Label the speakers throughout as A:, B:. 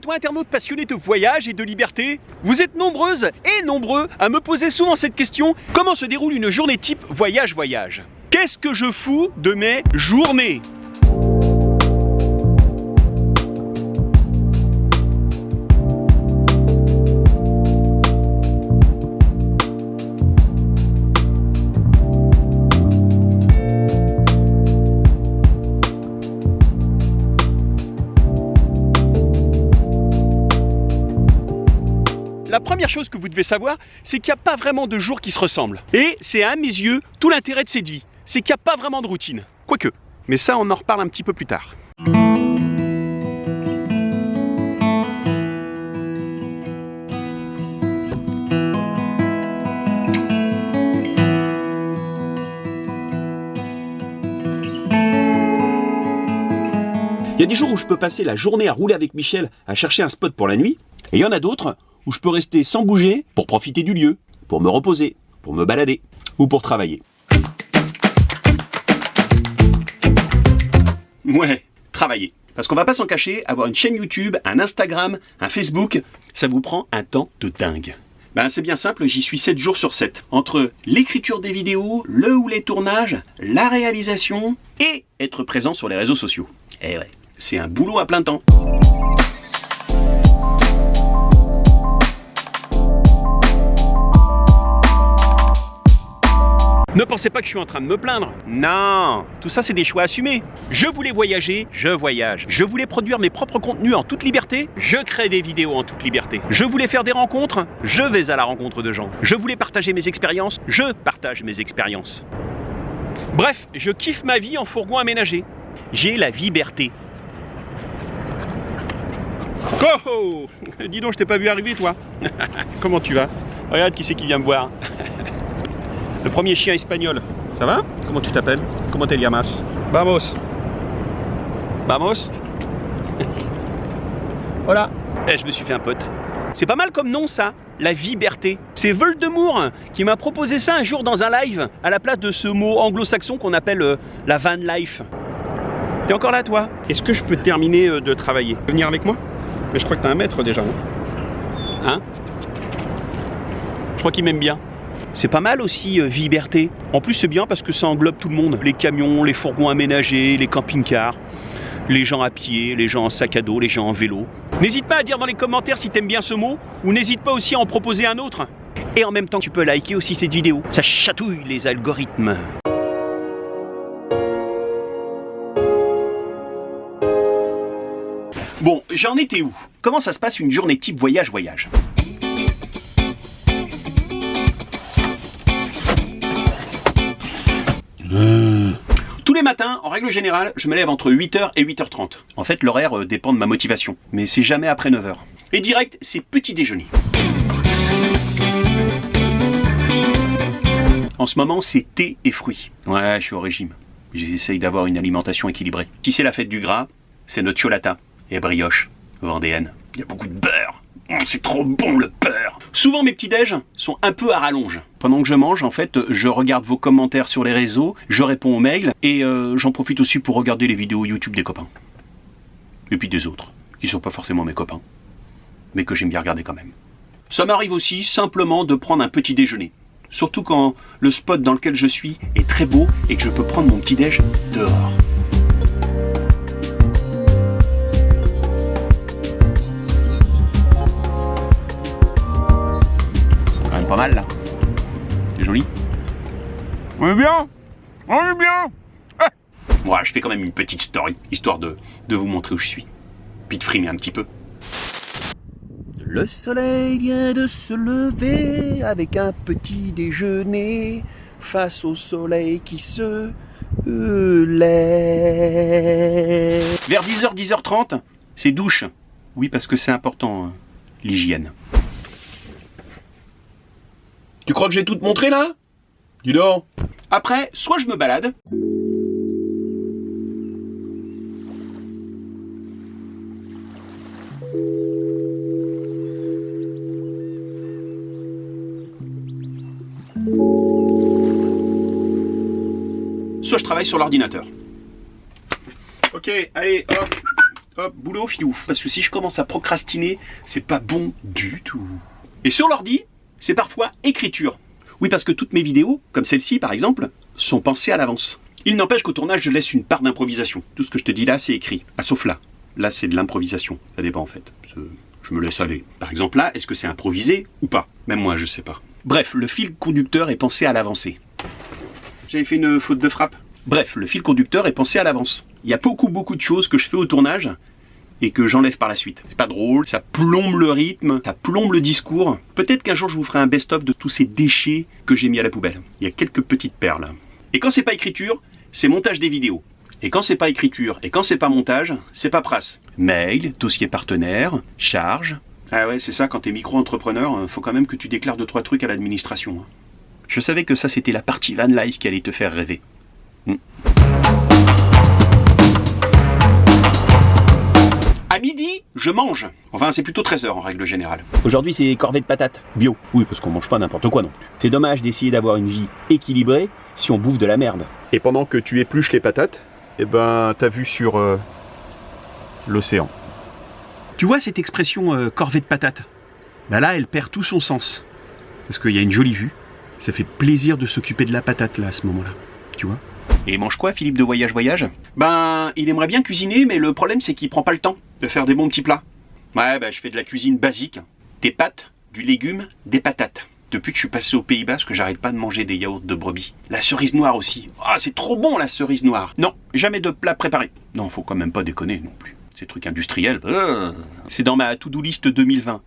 A: à toi internaute passionné de voyage et de liberté. Vous êtes nombreuses et nombreux à me poser souvent cette question: comment se déroule une journée type voyage-voyage? Qu'est-ce que je fous de mes journées? La première chose que vous devez savoir, c'est qu'il n'y a pas vraiment de jours qui se ressemblent. Et c'est à mes yeux tout l'intérêt de cette vie, c'est qu'il n'y a pas vraiment de routine. Quoique, mais ça on en reparle un petit peu plus tard. Il y a des jours où je peux passer la journée à rouler avec Michel à chercher un spot pour la nuit, et il y en a d'autres où je peux rester sans bouger pour profiter du lieu, pour me reposer, pour me balader ou pour travailler. Ouais, travailler. Parce qu'on va pas s'en cacher, avoir une chaîne YouTube, un Instagram, un Facebook, ça vous prend un temps de dingue. Ben c'est bien simple, j'y suis 7 jours sur 7. Entre l'écriture des vidéos, le ou les tournages, la réalisation et être présent sur les réseaux sociaux. Eh ouais, c'est un boulot à plein temps. Ne pensez pas que je suis en train de me plaindre. Non, tout ça c'est des choix assumés. Je voulais voyager, je voyage. Je voulais produire mes propres contenus en toute liberté, je crée des vidéos en toute liberté. Je voulais faire des rencontres, je vais à la rencontre de gens. Je voulais partager mes expériences, je partage mes expériences. Bref, je kiffe ma vie en fourgon aménagé. J'ai la liberté. Oh, dis donc, je t'ai pas vu arriver toi. Comment tu vas? Regarde qui c'est qui vient me voir. Le premier chien espagnol. Ça va? Comment tu t'appelles? Comment te llamas? Vamos. Vamos. Voilà. Eh, je me suis fait un pote. C'est pas mal comme nom ça, la liberté. C'est Voldemort qui m'a proposé ça un jour dans un live, à la place de ce mot anglo-saxon qu'on appelle la van life. T'es encore là toi? Est-ce que je peux terminer de travailler? Tu veux venir avec moi? Mais je crois que t'as un maître déjà, non? Hein? Je crois qu'il m'aime bien. C'est pas mal aussi, liberté. En plus, c'est bien parce que ça englobe tout le monde. Les camions, les fourgons aménagés, les camping-cars, les gens à pied, les gens en sac à dos, les gens en vélo. N'hésite pas à dire dans les commentaires si t'aimes bien ce mot, ou n'hésite pas aussi à en proposer un autre. Et en même temps, tu peux liker aussi cette vidéo. Ça chatouille les algorithmes. Bon, j'en étais où? Comment ça se passe une journée type voyage-voyage? Tous les matins, en règle générale, je me lève entre 8h et 8h30. En fait, l'horaire dépend de ma motivation, mais c'est jamais après 9h. Et direct, c'est petit déjeuner. En ce moment, c'est thé et fruits. Ouais, je suis au régime. J'essaye d'avoir une alimentation équilibrée. Si c'est la fête du gras, c'est notre ciolata et brioche vendéenne. Il y a beaucoup de beurre. C'est trop bon le beurre. Souvent mes petits déj sont un peu à rallonge. Pendant que je mange, en fait, je regarde vos commentaires sur les réseaux, je réponds aux mails et j'en profite aussi pour regarder les vidéos YouTube des copains. Et puis des autres, qui sont pas forcément mes copains, mais que j'aime bien regarder quand même. Ça m'arrive aussi simplement de prendre un petit déjeuner. Surtout quand le spot dans lequel je suis est très beau et que je peux prendre mon petit déj dehors. Pas mal là. C'est joli. On est bien. On est bien. Voilà, je fais quand même une petite story, histoire de vous montrer où je suis. Puis de frimer un petit peu.
B: Le soleil vient de se lever avec un petit déjeuner face au soleil qui se lève.
A: Vers 10h, 10h30, c'est douche. Oui, parce que c'est important, l'hygiène. Tu crois que j'ai tout te montré là? Dis donc. Après, soit je me balade. Soit je travaille sur l'ordinateur. Ok, allez, hop. hop, boulot, filou. Parce que si je commence à procrastiner, c'est pas bon du tout. Et sur l'ordi, c'est parfois écriture. Oui, parce que toutes mes vidéos, comme celle-ci par exemple, sont pensées à l'avance. Il n'empêche qu'au tournage, je laisse une part d'improvisation. Tout ce que je te dis là, c'est écrit. Ah, sauf là. Là, c'est de l'improvisation. Ça dépend en fait. Je me laisse aller. Par exemple là, est-ce que c'est improvisé ou pas? Même moi, je sais pas. Bref, le fil conducteur est pensé à l'avancée. J'avais fait une faute de frappe. Bref, le fil conducteur est pensé à l'avance. Il y a beaucoup de choses que je fais au tournage et que j'enlève par la suite. C'est pas drôle, ça plombe le rythme, ça plombe le discours. Peut-être qu'un jour je vous ferai un best-of de tous ces déchets que j'ai mis à la poubelle. Il y a quelques petites perles. Et quand c'est pas écriture, c'est montage des vidéos. Et quand c'est pas écriture et quand c'est pas montage, c'est paperasse. Mail, dossier partenaire, charge. Ah ouais, c'est ça, quand t'es micro-entrepreneur, faut quand même que tu déclares 2-3 trucs à l'administration. Je savais que ça c'était la partie van life qui allait te faire rêver. À midi, je mange. Enfin, c'est plutôt 13h en règle générale. Aujourd'hui, c'est corvée de patates. Bio. Oui, parce qu'on mange pas n'importe quoi non plus. C'est dommage d'essayer d'avoir une vie équilibrée si on bouffe de la merde.
B: Et pendant que tu épluches les patates, eh ben, t'as vu sur l'océan.
A: Tu vois cette expression corvée de patates? Bah là, elle perd tout son sens. Parce qu'il y a une jolie vue. Ça fait plaisir de s'occuper de la patate là, à ce moment-là. Tu vois? Et il mange quoi, Philippe de Voyage Voyage? Ben, il aimerait bien cuisiner, mais le problème c'est qu'il prend pas le temps de faire des bons petits plats. Ouais, ben je fais de la cuisine basique. Des pâtes, du légume, des patates. Depuis que je suis passé aux Pays-Bas, parce que j'arrête pas de manger des yaourts de brebis. La cerise noire aussi. Ah, c'est trop bon la cerise noire. Non, jamais de plat préparé. Non, faut quand même pas déconner non plus. Ces trucs industriels. C'est dans ma to-do list 2020.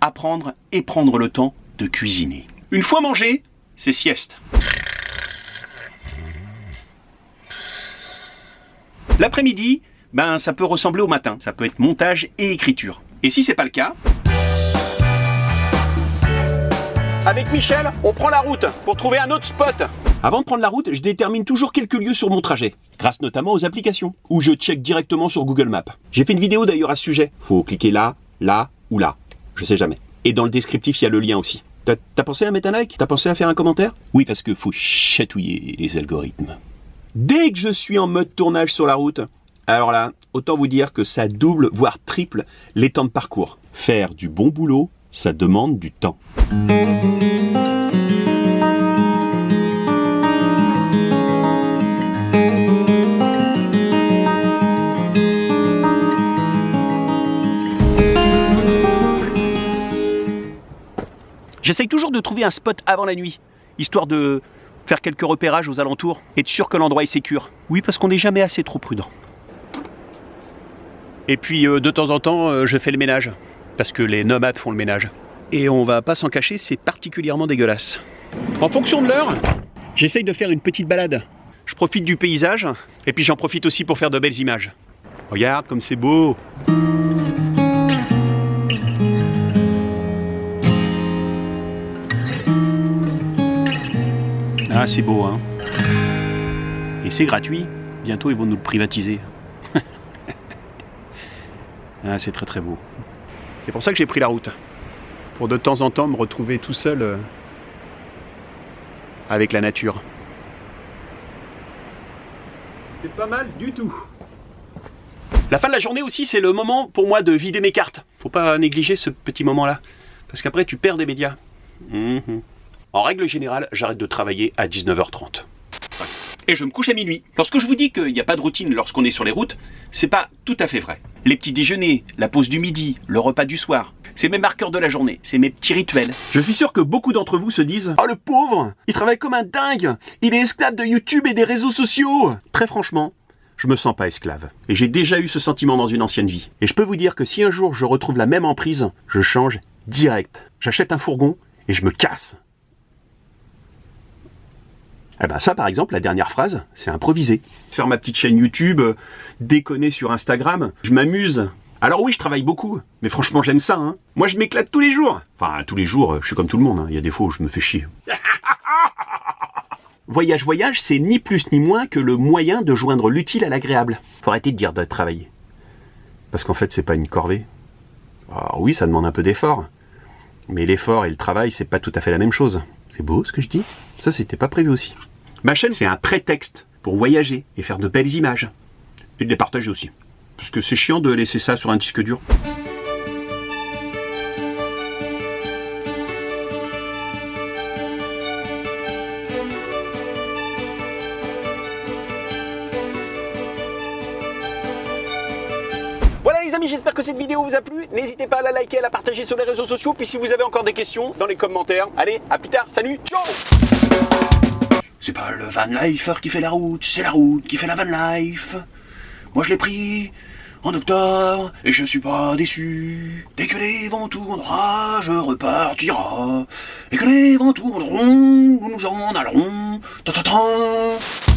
A: Apprendre et prendre le temps de cuisiner. Une fois mangé, c'est sieste. L'après-midi, ben ça peut ressembler au matin. Ça peut être montage et écriture. Et si c'est pas le cas, avec Michel, on prend la route pour trouver un autre spot. Avant de prendre la route, je détermine toujours quelques lieux sur mon trajet, grâce notamment aux applications, ou je check directement sur Google Maps. J'ai fait une vidéo d'ailleurs à ce sujet. Faut cliquer là, là ou là. Je sais jamais. Et dans le descriptif, il y a le lien aussi. T'as pensé à mettre un like? T'as pensé à faire un commentaire? Oui, parce que faut chatouiller les algorithmes. Dès que je suis en mode tournage sur la route, alors là, autant vous dire que ça double, voire triple les temps de parcours. Faire du bon boulot, ça demande du temps. J'essaye toujours de trouver un spot avant la nuit, histoire de faire quelques repérages aux alentours, être sûr que l'endroit est sécure. Oui, parce qu'on n'est jamais assez trop prudent. Et puis de temps en temps, je fais le ménage, parce que les nomades font le ménage. Et on va pas s'en cacher, c'est particulièrement dégueulasse. En fonction de l'heure, j'essaye de faire une petite balade. Je profite du paysage, et puis j'en profite aussi pour faire de belles images. Regarde comme c'est beau! Ah, c'est beau, hein. Et c'est gratuit. Bientôt, ils vont nous le privatiser. Ah, c'est très beau. C'est pour ça que j'ai pris la route. Pour de temps en temps me retrouver tout seul avec la nature.
B: C'est pas mal du tout.
A: La fin de la journée aussi, c'est le moment pour moi de vider mes cartes. Faut pas négliger ce petit moment-là. Parce qu'après, tu perds des médias. En règle générale, j'arrête de travailler à 19h30. Et je me couche à minuit. Lorsque je vous dis qu'il n'y a pas de routine lorsqu'on est sur les routes, c'est pas tout à fait vrai. Les petits déjeuners, la pause du midi, le repas du soir, c'est mes marqueurs de la journée, c'est mes petits rituels. Je suis sûr que beaucoup d'entre vous se disent « Oh le pauvre, il travaille comme un dingue, il est esclave de YouTube et des réseaux sociaux !» Très franchement, je me sens pas esclave. Et j'ai déjà eu ce sentiment dans une ancienne vie. Et je peux vous dire que si un jour je retrouve la même emprise, je change direct. J'achète un fourgon et je me casse. Eh ben ça par exemple, la dernière phrase, c'est improvisé. Faire ma petite chaîne YouTube, déconner sur Instagram, je m'amuse. Alors oui, je travaille beaucoup, mais franchement j'aime ça, hein. Moi je m'éclate tous les jours. Enfin, tous les jours, je suis comme tout le monde, hein. Il y a des fois où je me fais chier. Voyage, c'est ni plus ni moins que le moyen de joindre l'utile à l'agréable. Faut arrêter de dire de travailler. Parce qu'en fait, c'est pas une corvée. Alors oui, ça demande un peu d'effort. Mais l'effort et le travail, c'est pas tout à fait la même chose. C'est beau ce que je dis? Ça, c'était pas prévu aussi. Ma chaîne, c'est un prétexte pour voyager et faire de belles images. Et de les partager aussi.
B: Parce que c'est chiant de laisser ça sur un disque dur.
A: Voilà les amis, j'espère que cette vidéo vous a plu. N'hésitez pas à la liker, à la partager sur les réseaux sociaux. Puis si vous avez encore des questions, dans les commentaires. Allez, à plus tard, salut, ciao.
B: C'est pas le van lifer qui fait la route, c'est la route qui fait la van life. Moi je l'ai pris en octobre et je suis pas déçu. Dès que les vents tournera, je repartira. Et que les vents tourneront, nous en allerons. Ta ta ta.